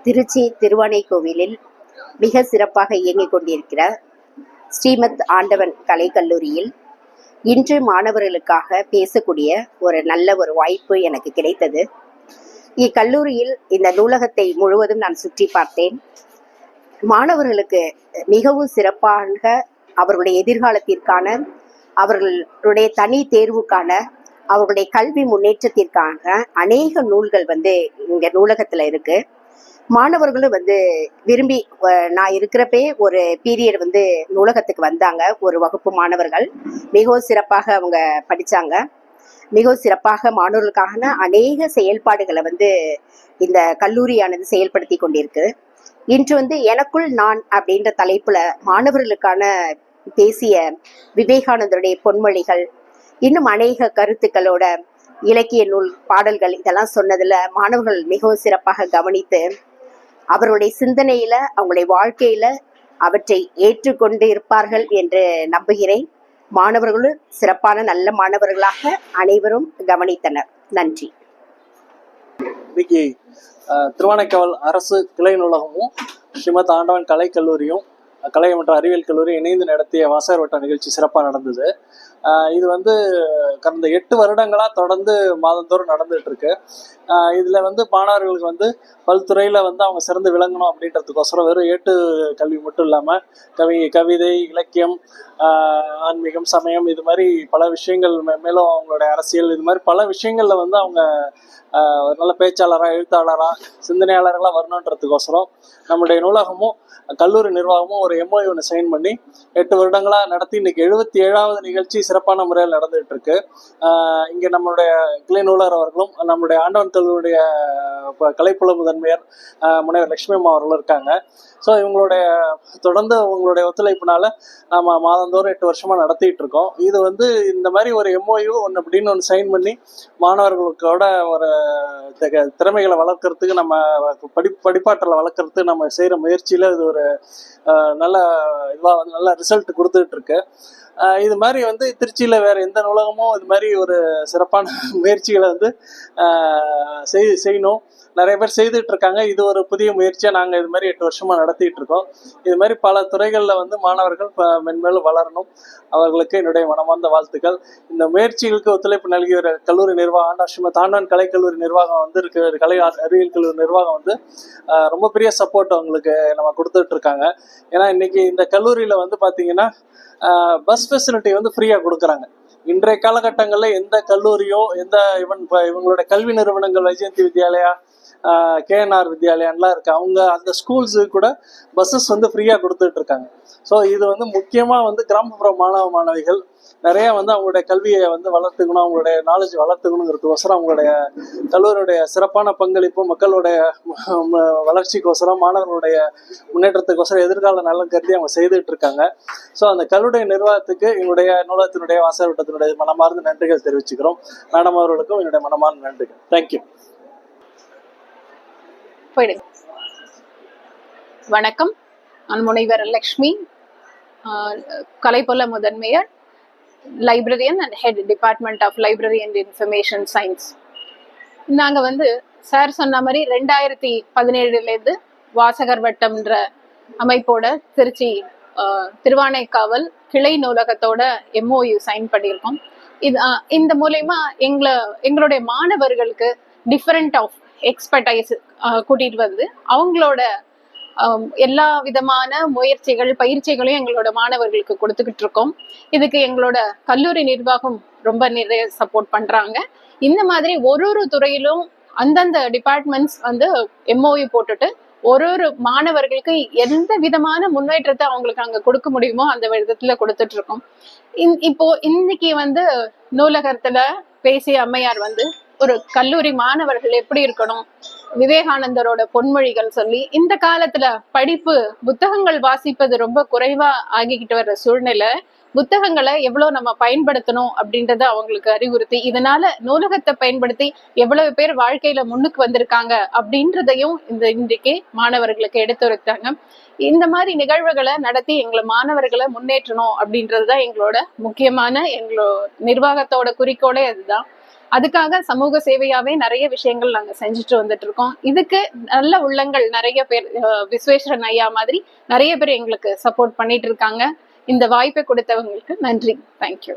திருச்சி திருவானைக்கோவிலில் மிக சிறப்பாக இயங்கிக் கொண்டிருக்கிற ஸ்ரீமத் ஆண்டவன் கலைக்கல்லூரியில் இன்று மாணவர்களுக்காக பேசக்கூடிய ஒரு நல்ல ஒரு வாய்ப்பு எனக்கு கிடைத்தது. இக்கல்லூரியில் இந்த நூலகத்தை முழுவதும் நான் சுற்றி பார்த்தேன். மாணவர்களுக்கு மிகவும் சிறப்பாக அவர்களுடைய எதிர்காலத்திற்கான, அவர்களுடைய தனி தேர்வுக்கான, அவர்களுடைய கல்வி முன்னேற்றத்திற்காக அநேக நூல்கள் இங்க நூலகத்துல இருக்கு. மாணவர்களும் விரும்பி, நான் இருக்கிறப்பே ஒரு பீரியட் நூலகத்துக்கு வந்தாங்க. ஒரு வகுப்பு மாணவர்கள் மிகவும் சிறப்பாக அவங்க படிச்சாங்க. மிகவும் சிறப்பாக மாணவர்களுக்கான அநேக செயல்பாடுகளை இந்த கல்லூரியானது செயல்படுத்தி கொண்டிருக்கு. இன்று எனக்குள் நான் அப்படின்ற தலைப்புல மாணவர்களுக்கான பேசிய விவேகானந்தருடைய பொன்மொழிகள், இன்னும் அநேக கருத்துக்களோட இலக்கிய நூல் பாடல்கள் இதெல்லாம் சொன்னதுல மாணவர்கள் மிகவும் சிறப்பாக கவனித்து அவர்களுடைய சிந்தனையில, அவங்களுடைய வாழ்க்கையில அவற்றை ஏற்றுக்கொண்டு இருப்பார்கள் என்று நம்புகிறேன். மாணவர்களும் சிறப்பான நல்ல மாணவர்களாக அனைவரும் கவனித்தனர். நன்றி. இன்னைக்கு திருவானைக்காவல் அரசு கிளை நூலகமும் ஸ்ரீமத் ஆண்டவன் கலைக்கல்லூரியும், கலை மற்றும் அறிவியல் கல்லூரி இணைந்து நடத்திய வாசகர் வட்ட நிகழ்ச்சி சிறப்பாக நடந்தது. இது கடந்த 8 வருடங்களாக தொடர்ந்து மாதந்தோறும் நடந்துட்டு இருக்கு. இதுல மாணவர்களுக்கு பல்துறையில அவங்க சிறந்து விளங்கணும் அப்படின்றதுக்கோசரம் வெறும் ஏட்டு கல்வி மட்டும் இல்லாம கவிதை, இலக்கியம், ஆன்மீகம், சமயம், இது மாதிரி பல விஷயங்கள், மேலும் அவங்களுடைய அரசியல், இது மாதிரி பல விஷயங்கள்ல அவங்க ஒரு நல்ல பேச்சாளராக, எழுத்தாளராக, சிந்தனையாளர்களாக வரணுன்றதுக்கோசரம் நம்முடைய நூலகமும் கல்லூரி நிர்வாகமும் ஒரு MOU சைன் பண்ணி 8 வருடங்களா நடத்தி இன்னைக்கு 77வது நிகழ்ச்சி சிறப்பான முறையில் நடந்துகிட்டு இருக்கு. இங்க நம்மளுடைய கிளை நூலகர் அவர்களும் நம்முடைய ஆண்டவன் கல்லூரியுடைய கலைப்புல முதன்மையர் முனைவர் லட்சுமி அம்மா அவர்களும் இருக்காங்க. ஸோ இவங்களுடைய தொடர்ந்து உங்களுடைய ஒத்துழைப்புனால நம்ம மாதந்தோறும் 8 வருஷமா நடத்திட்டு இருக்கோம். இது இந்த மாதிரி ஒரு MOU அப்படின்னு ஒன்று சைன் பண்ணி மாணவர்களுக்கோட ஒரு திறமைகளை வளர்க்கறதுக்கு, நம்ம படிப்பாற்றலை வளர்க்கறதுக்கு நம்ம செய்யற முயற்சியில இது ஒரு நல்ல நல்ல ரிசல்ட் கொடுத்துட்டு இருக்கு. இது மாதிரி திருச்சியில வேற எந்த நூலகமும் இது மாதிரி ஒரு சிறப்பான முயற்சிகளை செய்யணும். நிறைய பேர் செய்துட்டு இருக்காங்க. இது ஒரு புதிய முயற்சியா நாங்க இது மாதிரி 8 வருஷமா நடத்திட்டு இருக்கோம். இது மாதிரி பல துறைகள்ல மாணவர்கள் மென்மேலும் வளரணும். அவர்களுக்கு என்னுடைய மனமார்ந்த வாழ்த்துக்கள். இந்த முயற்சிகளுக்கு ஒத்துழைப்பு நல்கிய கல்லூரி நிர்வாகம், ஸ்ரீமத் ஆண்டவன் கலைக்கல்லூரி நிர்வாகம் கலை அறிவியல் கல்லூரி நிர்வாகம் ரொம்ப பெரிய சப்போர்ட் அவங்களுக்கு நம்ம கொடுத்துட்டு இருக்காங்க. ஏன்னா இன்னைக்கு இந்த கல்லூரியில பாத்தீங்கன்னா பஸ் ஃபெசிலிட்டி ஃப்ரீயா கொடுக்குறாங்க. இன்றைய காலகட்டங்களில் எந்த கல்லூரியோ, எந்த இவங்களுடைய கல்வி நிறுவனங்கள், வைஜெயந்தி வித்யாலயா, KNR வித்யாலயான்லாம் இருக்கு, அவங்க அந்த ஸ்கூல்ஸுக்கு கூட பஸ்ஸஸ் ஃப்ரீயா கொடுத்துட்டு இருக்காங்க. ஸோ இது முக்கியமா கிராமப்புற மாணவ மாணவிகள் நிறைய அவங்களுடைய கல்வியை வளர்த்துக்கணும், அவங்களுடைய நாலேஜ் வளர்த்துக்கணுங்கிறதுக்கோசரம் அவங்களுடைய கல்லூரியுடைய சிறப்பான பங்களிப்பு மக்களுடைய வளர்ச்சிக்கோசரம், மாணவர்களுடைய முன்னேற்றத்துக்கோசரம், எதிர்கால நலன் கருதி அவங்க செய்துட்டு இருக்காங்க. ஸோ அந்த கல்லூரிய நிர்வாகத்துக்கு எங்களுடைய நூலகத்தினுடைய வாசகர் வட்டத்தினுடைய மனமார்ந்த நன்றிகள் தெரிவிச்சுக்கிறோம். மேடம் அவர்களுக்கும் என்னுடைய மனமார்ந்த நன்றிகள். தேங்க்யூ. வணக்கம். நான் முனைவர் லக்ஷ்மி, கலைப்புல முதன்மையர், librarian and head department of library and information science. நாங்கள் சார் சொன்ன மாதிரி 2017 வாசகர் வட்டம்ன்ற அமைப்போட திருச்சி திருவானைக்காவல் கிளை நூலகத்தோட MOU சைன் பண்ணியிருக்கோம். இந்த மூலயமா எங்களுடைய மாணவர்களுக்கு டிஃபரெண்ட் ஆஃப் எக்ஸ்பர்டைஸ் கூட்டிட்டு அவங்களோட எல்லா விதமான முயற்சிகள், பயிற்சிகளையும் எங்களோட மாணவர்களுக்கு கொடுத்துக்கிட்டு இருக்கோம். இதுக்கு எங்களோட கல்லூரி நிர்வாகம் ரொம்ப நிறைய சப்போர்ட் பண்றாங்க. இந்த மாதிரி ஒரு துறையிலும் அந்தந்த டிபார்ட்மெண்ட்ஸ் MOU போட்டுட்டு ஒரு மாணவர்களுக்கு எந்த விதமான முன்னேற்றத்தை அவங்களுக்கு அங்க கொடுக்க முடியுமோ அந்த விதத்துல கொடுத்துட்டு இருக்கோம். இப்போ இன்னைக்கு நூலகத்துல பேசிய அம்மையார் ஒரு கல்லூரி மாணவர்கள் எப்படி இருக்கணும், விவேகானந்தரோட பொன்மொழிகள் சொல்லி, இந்த காலத்துல புத்தகங்கள் வாசிப்பது ரொம்ப குறைவா ஆகிக்கிட்டு வர்ற சூழ்நிலை, புத்தகங்களை எவ்வளவு நம்ம பயன்படுத்தணும் அப்படின்றத அவங்களுக்கு அறிவுறுத்தி, இதனால நூலகத்தை பயன்படுத்தி எவ்வளவு பேர் வாழ்க்கையில முன்னுக்கு வந்திருக்காங்க அப்படின்றதையும் இன்றைக்கு மாணவர்களுக்கு எடுத்துரைத்தாங்க. இந்த மாதிரி நிகழ்வுகளை நடத்தி எங்களை மாணவர்களை முன்னேற்றணும் அப்படின்றதுதான் எங்களோட முக்கியமான நிர்வாகத்தோட குறிக்கோளே அதுதான். அதுக்காக சமூக சேவையாவே நிறைய விஷயங்கள் நாங்க செஞ்சுட்டு வந்துட்டு இருக்கோம். இதுக்கு நல்ல உள்ளங்கள் நிறைய பேர், விஸ்வேஸ்வரன் ஐயா மாதிரி நிறைய பேர் எங்களுக்கு சப்போர்ட் பண்ணிட்டு இருக்காங்க. இந்த வாய்ப்பை கொடுத்தவங்களுக்கு நன்றி. தேங்க்யூ.